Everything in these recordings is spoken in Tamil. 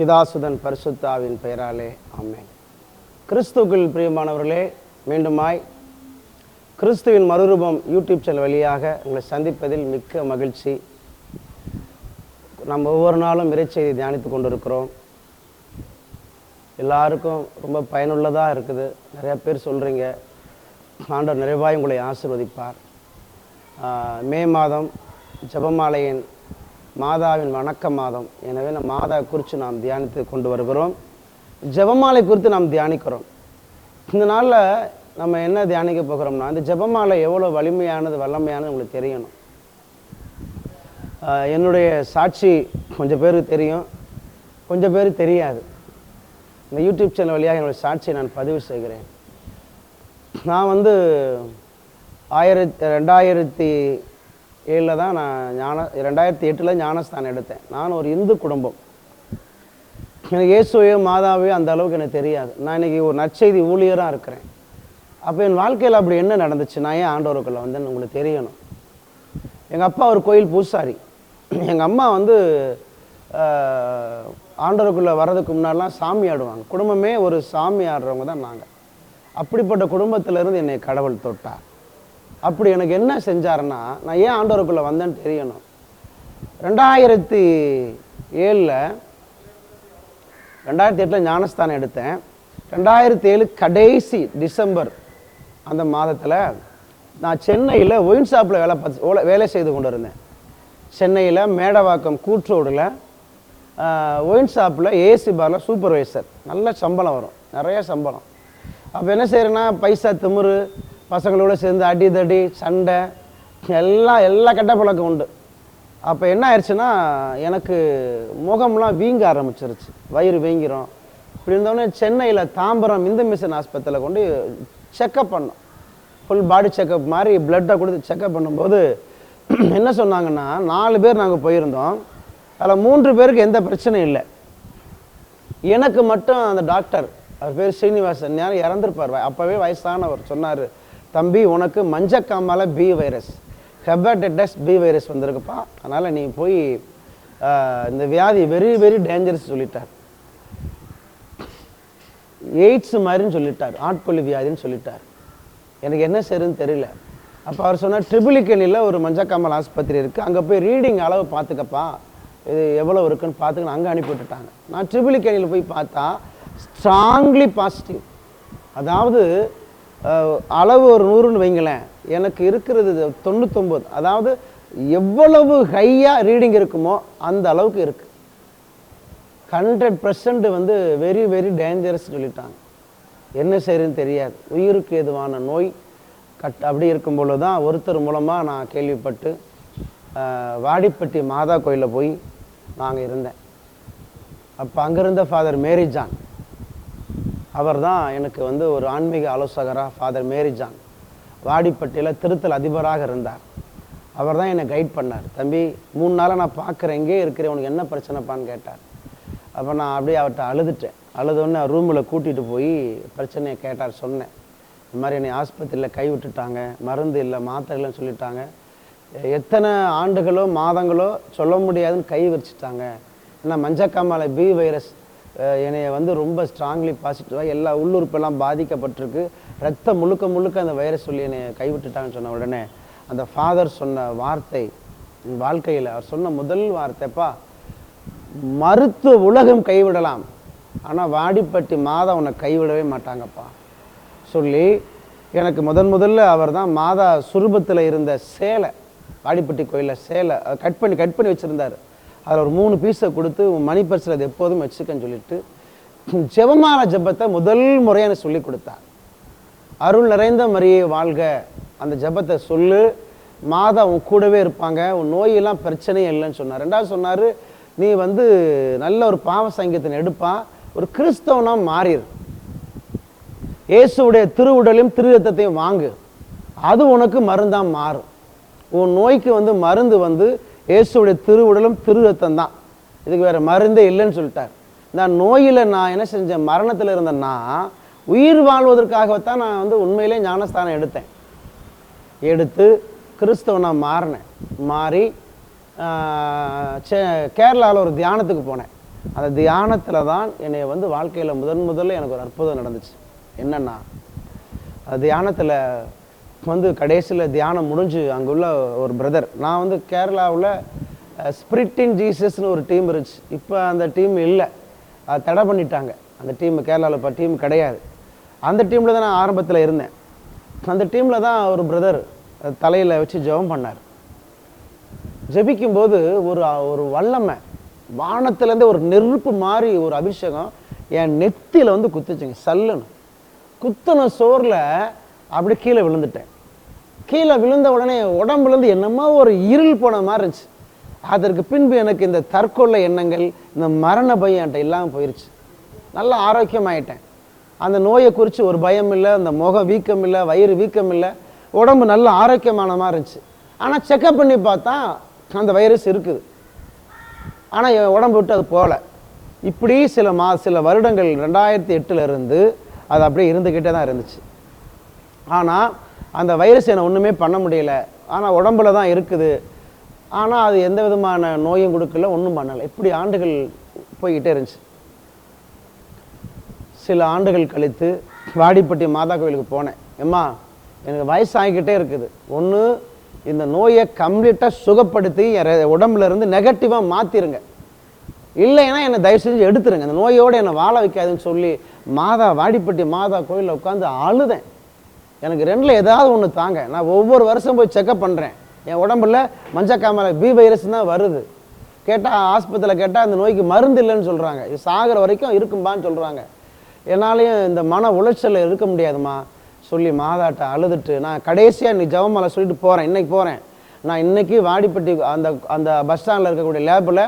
பிதாசுதன் பரிசுத்த ஆவியின் பெயராலே ஆமென். கிறிஸ்துவுக்குள் பிரியமானவர்களே, மீண்டுமாய் கிறிஸ்துவின் மறுரூபம் யூடியூப் சேனல் வழியாக உங்களை சந்திப்பதில் மிக்க மகிழ்ச்சி. நம்ம ஒவ்வொரு நாளும் இறைச்செய்தி தியானித்து கொண்டிருக்கிறோம். எல்லாருக்கும் ரொம்ப பயனுள்ளதாக இருக்குது. நிறையா பேர் சொல்கிறீங்க. ஆண்டவர் நிறைவாய் உங்களை ஆசீர்வதிப்பார். மே மாதம் ஜெபமாலையின் மாதாவின் வணக்க மாதம். எனவே நம் மாதா குறித்து நாம் தியானித்து கொண்டு வருகிறோம். ஜெபமாலை குறித்து நாம் தியானிக்கிறோம். இந்த நாளில் நம்ம என்ன தியானிக்க போகிறோம்னா, இந்த ஜெபமாலை எவ்வளோ வலிமையானது வல்லமையானது உங்களுக்கு தெரியணும். என்னுடைய சாட்சி கொஞ்சம் பேருக்கு தெரியும், கொஞ்சம் பேருக்கு தெரியாது. இந்த யூடியூப் சேனல் வழியாக என்னுடைய சாட்சியை நான் பதிவு செய்கிறேன். நான் 2007 தான் நான் 2008 ஞானஸ்தானம் எடுத்தேன். நான் ஒரு இந்து குடும்பம். எனக்கு இயேசுவையோ மாதாவையோ அந்த அளவுக்கு எனக்கு தெரியாது. நான் இன்றைக்கி ஒரு நற்செய்தி ஊழியராக இருக்கிறேன். அப்போ என் வாழ்க்கையில் அப்படி என்ன நடந்துச்சு, நான் ஏன் ஆண்டவருக்குள்ளே வந்தேன்னு உங்களுக்கு தெரியணும். எங்கள் அப்பா ஒரு கோயில் பூசாரி. எங்கள் அம்மா ஆண்டவருக்குள்ளே வர்றதுக்கு முன்னாடிலாம் சாமி ஆடுவாங்க. குடும்பமே ஒரு சாமி ஆடுறவங்க தான் நாங்கள். அப்படிப்பட்ட குடும்பத்திலேருந்து என்னை கடவுள் தொட்டார். அப்படி எனக்கு என்ன செஞ்சாருன்னா, நான் ஏன் ஆண்டவருக்குள்ளே வந்தேன்னு தெரியணும். 2007 ஞானஸ்தானம் எடுத்தேன். 2007 கடைசி டிசம்பர் அந்த மாதத்தில் நான் சென்னையில் ஒயின் ஷாப்பில் வேலை செய்து கொண்டு இருந்தேன். சென்னையில் மேடவாக்கம் கூற்றோடில் ஒயின் ஷாப்பில் ஏசி பாரில் சூப்பர்வைசர். நல்ல சம்பளம் வரும், நிறைய சம்பளம். அப்போ என்ன செய்கிறேன்னா, பைசா திமிரு, பசங்களோட சேர்ந்து அடிதடி சண்டை எல்லா கெட்ட பழக்கம் உண்டு. அப்போ என்ன ஆயிடுச்சுன்னா, எனக்கு முகம்லாம் வீங்க ஆரம்பிச்சிருச்சு, வயிறு வீங்கிறோம். இப்படி இருந்தோடனே சென்னையில் தாம்பரம் இந்து மிஷன் ஆஸ்பத்திரியில் கொண்டு செக்கப் பண்ணோம். ஃபுல் பாடி செக்கப் மாதிரி பிளட்டை கொடுத்து செக்கப் பண்ணும்போது என்ன சொன்னாங்கன்னா, 4 பேர் நாங்கள் போயிருந்தோம். அதில் 3 பேருக்கு எந்த பிரச்சனையும் இல்லை. எனக்கு மட்டும் அந்த டாக்டர், அவர் பேர் ஸ்ரீனிவாசன், யாரும் இறந்துருப்பார், அப்போவே வயசானவர், சொன்னார், தம்பி உனக்கு மஞ்சக்காமால B virus, hepatitis B virus வந்திருக்குப்பா, அதனால் நீ போய் இந்த வியாதி வெரி வெரி டேஞ்சரஸ் சொல்லிட்டார். எய்ட்ஸ் மாதிரின்னு சொல்லிட்டார், ஆட்கொல்லி வியாதின்னு சொல்லிட்டார். எனக்கு என்ன செய்யுதுன்னு தெரியல. அப்போ அவர் சொன்னார், ட்ரிபிளிகேணியில் ஒரு மஞ்சக்காமல் ஆஸ்பத்திரி இருக்குது, அங்கே போய் ரீடிங் அளவு பார்த்துக்கப்பா, இது எவ்வளோ இருக்குன்னு பார்த்துக்கணும், அங்கே அனுப்பி விட்டுட்டாங்க. நான் ட்ரிபிளிகேணியில் போய் பார்த்தா ஸ்ட்ராங்லி பாசிட்டிவ். அதாவது அளவு ஒரு 100ன்னு வைங்களேன், எனக்கு இருக்கிறது 99. அதாவது எவ்வளவு ஹையாக ரீடிங் இருக்குமோ அந்த அளவுக்கு இருக்குது. 100% வெரி வெரி டேஞ்சரஸ் சொல்லிட்டாங்க. என்ன செய்யறதுன்னு தெரியாது, உயிருக்கு எதுவான நோய் அப்படி இருக்கும் பொழுது தான் ஒருத்தர் மூலமாக நான் கேள்விப்பட்டு வாடிப்பட்டி மாதா கோயிலில் போய் நாங்கள் இருந்தேன். அப்போ அங்கிருந்த ஃபாதர் மேரி ஜான், அவர் தான் எனக்கு ஒரு ஆன்மீக ஆலோசகராக, ஃபாதர் மேரி ஜான், வாடிப்பட்டியில் திருத்தல் அதிபராக இருந்தார். அவர் தான் என்னை கைட் பண்ணார். தம்பி 3 நாளாக நான் பார்க்குறேன், எங்கே இருக்கிறேன், உனக்கு என்ன பிரச்சனைப்பான்னு கேட்டார். அப்போ நான் அப்படியே அவர்கிட்ட அழுதுட்டேன். அழுதோடனே ரூமில் கூட்டிகிட்டு போய் பிரச்சனையை கேட்டார். சொன்னேன், இந்த மாதிரி என்னை ஆஸ்பத்திரியில் கை விட்டுட்டாங்க, மருந்து இல்லை, மாத்திரை இல்லைன்னு சொல்லிட்டாங்க, எத்தனை ஆண்டுகளோ மாதங்களோ சொல்ல முடியாதுன்னு கை வச்சுட்டாங்க. ஏன்னா மஞ்சக்காமாலை பி வைரஸ் என்னைய ரொம்ப ஸ்ட்ராங்லி பாசிட்டிவாக எல்லா உள்ளுறுப்பெல்லாம் பாதிக்கப்பட்டிருக்கு, ரத்தம் முழுக்க அந்த வைரஸ் சொல்லி என்னை கைவிட்டுட்டாங்கன்னு சொன்ன உடனே அந்த ஃபாதர் சொன்ன வார்த்தை என் வாழ்க்கையில், அவர் சொன்ன முதல் வார்த்தைப்பா, மருத்துவ உலகம் கைவிடலாம், ஆனால் வாடிப்பட்டி மாதா உன்னை கைவிடவே மாட்டாங்கப்பா சொல்லி எனக்கு முதல்ல அவர் தான் மாதா சுரூபத்தில் இருந்த சேலை, வாடிப்பட்டி கோயிலில் சேலை கட் பண்ணி வச்சுருந்தார். அதில் ஒரு 3 பீஸை கொடுத்து மணி பர்ஸில் அது எப்போதும் வச்சுக்கன்னு சொல்லிட்டு ஜெபமாலை ஜெபத்தை முதல் முறையாக சொல்லி கொடுத்தார். அருள் நிறைந்த மரியே வாழ்க, அந்த ஜெபத்தை சொல்லு, மாதா உன் கூடவே இருப்பாங்க, உன் நோயெல்லாம் பிரச்சனையே இல்லைன்னு சொன்னார். 2வது சொன்னார், நீ நல்ல ஒரு பாவ சங்கீதத்தை எடுப்பா, ஒரு கிறிஸ்தவனா மாறிடு, இயேசுடைய திருவுடலையும் திரு ரத்தத்தையும் வாங்கு, அது உனக்கு மருந்தாக மாறும். உன் நோய்க்கு மருந்து இயேசுடைய திருவுடலும் திரு ரத்தம் தான், இதுக்கு வேறு மருந்தே இல்லைன்னு சொல்லிட்டார். நான் நோயில் நான் என்ன செஞ்சேன், மரணத்தில் இருந்தேன்னா உயிர் வாழ்வதற்காகத்தான் நான் உண்மையிலே ஞானஸ்தானம் எடுத்து கிறிஸ்தவனாக மாறினேன். மாறி கேரளாவில் ஒரு தியானத்துக்கு போனேன். அந்த தியானத்தில் தான் என்னை வந்து வாழ்க்கையில் முதல்ல எனக்கு ஒரு அற்புதம் நடந்துச்சு. என்னென்னா, அந்த தியானத்தில் வந்து கடைசியில் தியானம் முடிஞ்சு அங்குள்ள ஒரு பிரதர், நான் வந்து கேரளாவில் ஸ்பிரிட்டின் ஜீசஸ்னு ஒரு டீம் இருந்துச்சு. இப்போ அந்த டீம் இல்லை, அதை தடை பண்ணிட்டாங்க. அந்த டீம் கேரளாவில் இப்போ டீம் கிடையாது. அந்த டீமில் தான் நான் ஆரம்பத்தில் இருந்தேன். அந்த டீமில் தான் ஒரு பிரதர் தலையில் வச்சு ஜெபம் பண்ணார். ஜெபிக்கும்போது ஒரு வல்லமை வானத்துலேருந்து ஒரு நெருப்பு மாதிரி ஒரு அபிஷேகம் என் நெத்தியில் வந்து குத்துச்சுங்க. சல்லுன்னு குத்துன சோறில் அப்படி கீழே விழுந்துட்டேன். கீழே விழுந்த உடனே உடம்புலேருந்து என்னமோ ஒரு இருள் போன மாதிரி இருந்துச்சு. அதற்கு பின்பு எனக்கு இந்த தற்கொலை எண்ணங்கள், இந்த மரண பயம் என்கிட்ட இல்லாமல் போயிடுச்சு. நல்லா ஆரோக்கியமாயிட்டேன். அந்த நோயை குறித்து ஒரு பயம் இல்லை, அந்த முகம் வீக்கம் இல்லை, வயிறு வீக்கம் இல்லை, உடம்பு நல்ல ஆரோக்கியமான மாதிரி இருந்துச்சு. ஆனால் செக்கப் பண்ணி பார்த்தா அந்த வைரஸ் இருக்குது. ஆனால் என் உடம்பு விட்டு அது போகலை. இப்படி சில வருடங்கள் 2008 இருந்து அது அப்படியே இருந்துக்கிட்டே தான் இருந்துச்சு. ஆனால் அந்த வைரஸ் என்னை ஒன்றுமே பண்ண முடியல. ஆனால் உடம்புல தான் இருக்குது. ஆனால் அது எந்த விதமான நோயும் கொடுக்கல, ஒன்றும் பண்ணலை. இப்படி ஆண்டுகள் போய்கிட்டே இருந்துச்சு. சில ஆண்டுகள் கழித்து வாடிப்பட்டி மாதா கோயிலுக்கு போனேன். ஏம்மா, எனக்கு வயசாகிக்கிட்டே இருக்குது, ஒன்று இந்த நோயை கம்ப்ளீட்டாக சுகப்படுத்தி என் உடம்புல இருந்து நெகட்டிவாக மாற்றிருங்க, இல்லைன்னா என்னை தயவு செஞ்சு எடுத்துருங்க, அந்த நோயோடு என்னை வாழ வைக்காதுன்னு சொல்லி வாடிப்பட்டி மாதா கோயிலில் உட்காந்து அழுதேன். எனக்கு ரெண்டில் ஏதாவது ஒன்று தாங்க. நான் ஒவ்வொரு வருஷம் போய் செக்கப் பண்ணுறேன். என் உடம்புல மஞ்சக்காமலை பி வைரஸ் தான் வருது. கேட்டால் ஆஸ்பத்திரியில் கேட்டால் அந்த நோய்க்கு மருந்து இல்லைன்னு சொல்கிறாங்க. இது சாகிற வரைக்கும் இருக்கும்பான்னு சொல்கிறாங்க. என்னாலையும் இந்த மன உளைச்சலில் இருக்க முடியாதுமா சொல்லி மாதாட்ட அழுதுட்டு நான் கடைசியாக இன்னைக்கு ஜெபமாலை சொல்லிட்டு போகிறேன். இன்றைக்கி போகிறேன். நான் இன்றைக்கி வாடிப்பட்டி அந்த பஸ் ஸ்டாண்டில் இருக்கக்கூடிய லேபில்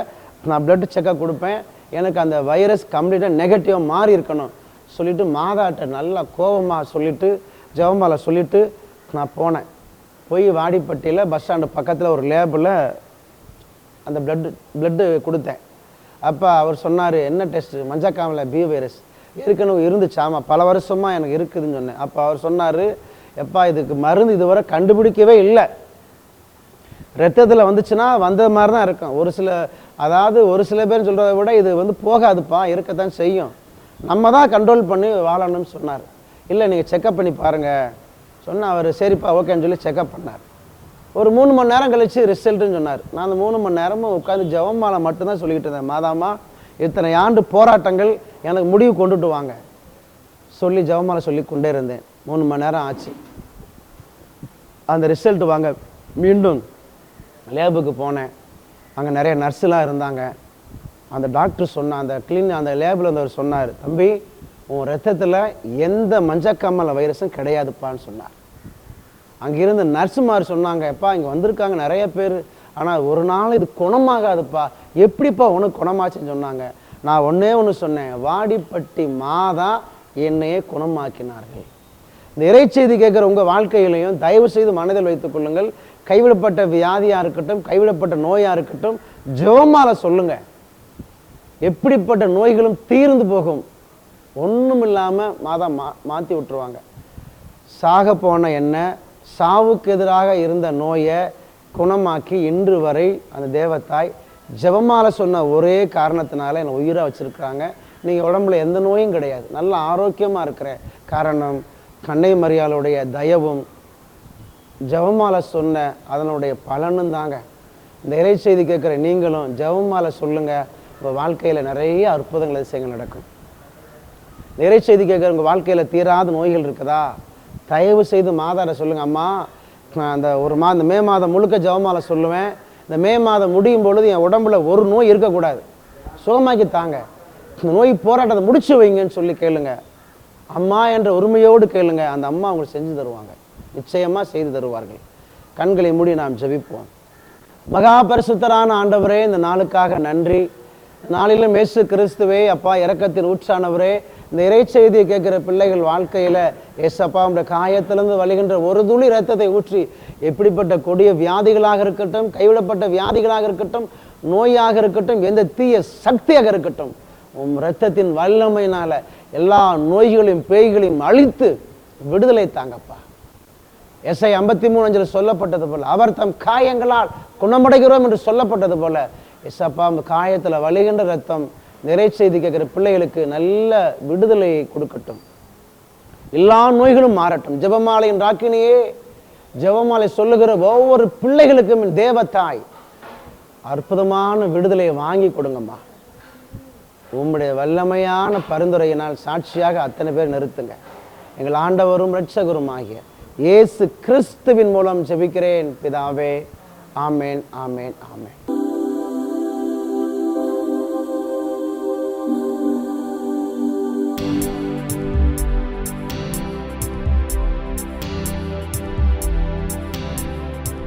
நான் பிளட் செக்கப் கொடுப்பேன். எனக்கு அந்த வைரஸ் கம்ப்ளீட்டாக நெகட்டிவாக மாறி இருக்கணும் சொல்லிவிட்டு மாதாட்ட நல்லா கோபமாக சொல்லிவிட்டு ஜெபமாலை சொல்லிவிட்டு நான் போனேன். போய் வாடிப்பட்டியில் பஸ் ஸ்டாண்டு பக்கத்தில் ஒரு லேபில் அந்த பிளட்டு கொடுத்தேன். அப்போ அவர் சொன்னார், என்ன டெஸ்ட்டு? மஞ்சக்காமலை பி வைரஸ் ஏற்கனவே இருந்துச்சாமா, பல வருஷமாக எனக்கு இருக்குதுன்னு சொன்னேன். அப்போ அவர் சொன்னார், எப்பா இதுக்கு மருந்து இதுவரை கண்டுபிடிக்கவே இல்லை, ரத்தத்தில் வந்துச்சுன்னா வந்த மாதிரி தான் இருக்கும். ஒரு சில பேர் சொல்கிறத விட இது வந்து போகாதுப்பா, இருக்கத்தான் செய்யும், நம்ம தான் கண்ட்ரோல் பண்ணி வாழணும்னு சொன்னார். இல்லை நீங்கள் செக்கப் பண்ணி பாருங்கள் சொன்னால் அவர் சரிப்பா ஓகேன்னு சொல்லி செக்கப் பண்ணார். ஒரு 3 மணி நேரம் கழித்து ரிசல்ட்டுன்னு சொன்னார். நான் அந்த 3 மணி நேரமும் உட்காந்து ஜெபமாலை மட்டும்தான் சொல்லிக்கிட்டு இருந்தேன். மாதாமா, இத்தனை ஆண்டு போராட்டங்கள் எனக்கு முடிவு கொண்டுட்டு வாங்க சொல்லி ஜெபமாலை சொல்லி கொண்டே இருந்தேன். 3 மணி நேரம் ஆச்சு. அந்த ரிசல்ட் வாங்க மீண்டும் லேபுக்கு போனேன். அங்கே நிறைய நர்ஸுலாம் இருந்தாங்க. அந்த டாக்டர் அந்த லேபில் வந்தவர் சொன்னார், தம்பி உன் ரத்தத்தில் எந்த மஞ்சக்காமலை வைரஸும் கிடையாதுப்பான்னு சொன்னார். அங்கிருந்து நர்ஸுமார் சொன்னாங்க, எப்பா இங்கே வந்திருக்காங்க நிறைய பேர், ஆனால் ஒரு நாள் இது குணமாகாதுப்பா, எப்படிப்பா உனக்கு குணமாச்சுன்னு சொன்னாங்க. நான் ஒன்று சொன்னேன், வாடிப்பட்டி மாதா என்னையே குணமாக்கினார்கள். இந்த இறைச்செய்தி கேட்குற உங்கள் வாழ்க்கையிலையும் தயவு செய்து மனதில் வைத்துக் கொள்ளுங்கள். கைவிடப்பட்ட வியாதியாக இருக்கட்டும், கைவிடப்பட்ட நோயாக இருக்கட்டும், ஜெபமாலை சொல்லுங்க. எப்படிப்பட்ட நோய்களும் தீர்ந்து போகும். ஒன்றும் இல்லாமல் மாதா மாற்றி விட்டுருவாங்க. சாக போன என்ன, சாவுக்கு எதிராக இருந்த நோயை குணமாக்கி இன்று வரை அந்த தேவத்தாய் ஜெபமாலை சொன்ன ஒரே காரணத்தினால என்னை உயிராக வச்சுருக்குறாங்க. நீங்கள் உடம்புல எந்த நோயும் கிடையாது, நல்ல ஆரோக்கியமாக இருக்கிற காரணம் கன்னை மரியாளுடைய தயவும் ஜெபமாலை சொன்ன அதனுடைய பலனும் தாங்க. இந்த இறை செய்தி கேட்குற நீங்களும் ஜெபமாலை சொல்லுங்கள். உங்கள் வாழ்க்கையில் நிறைய அற்புதங்கள் அதிசயங்கள் நடக்கும். இறை செய்தி கேட்குற உங்கள் வாழ்க்கையில் தீராத நோய்கள் இருக்குதா, தயவு செய்து மாதாட சொல்லுங்கள். அம்மா நான் இந்த மே மாதம் முழுக்க ஜெபமாலை சொல்லுவேன். இந்த மே மாதம் முடியும் பொழுது என் உடம்புல ஒரு நோய் இருக்கக்கூடாது, சுகமாக்கி தாங்க, இந்த நோய் போராட்டத்தை முடிச்சு வைங்கன்னு சொல்லி கேளுங்க. அம்மா என்ற உரிமையோடு கேளுங்க. அந்த அம்மா அவங்களுக்கு செஞ்சு தருவாங்க, நிச்சயமாக செய்து தருவார்கள். கண்களை மூடி நாம் ஜெபிப்போம். மகா பரிசுத்தரான ஆண்டவரே, இந்த நாளுக்காக நன்றி. நாளிலும் இயேசு கிறிஸ்துவே அப்பா, இரக்கத்தின் ஊற்றானவரே, இந்த இறைச்செய்தியை கேட்குற பிள்ளைகள் வாழ்க்கையில் ஏசப்பா உடைய காயத்திலிருந்து வழிகின்ற ஒரு துளி இரத்தத்தை ஊற்றி எப்படிப்பட்ட கொடிய வியாதிகளாக இருக்கட்டும், கைவிடப்பட்ட வியாதிகளாக இருக்கட்டும், நோயாக இருக்கட்டும், எந்த தீய சக்தியாக இருக்கட்டும், இரத்தத்தின் வல்லமையினால எல்லா நோய்களையும் பேய்களையும் அழித்து விடுதலை தாங்கப்பா. எஸ்ஐ 53:5 சொல்லப்பட்டது போல அவர் தம் காயங்களால் குணமடைகிறோம் என்று சொல்லப்பட்டது போல எஸ்அப்பா, அந்த காயத்தில் வழிகின்ற ரத்தம் நிறை செய்தி கேட்கிற பிள்ளைகளுக்கு நல்ல விடுதலையை கொடுக்கட்டும். எல்லா நோய்களும் மாறட்டும். ஜெபமாலையின் ராக்கினியே, ஜெபமாலை சொல்லுகிற ஒவ்வொரு பிள்ளைகளுக்கும் தேவத்தாய் அற்புதமான விடுதலையை வாங்கி கொடுங்கம்மா. உம்முடைய வல்லமையான பரிந்துரையினால் சாட்சியாக அத்தனை பேர் நிறுத்துங்க. எங்கள் ஆண்டவரும் இரட்சகரும் ஆகிய இயேசு கிறிஸ்துவின் மூலம் ஜெபிக்கிறேன் பிதாவே. ஆமேன், ஆமேன், ஆமேன்.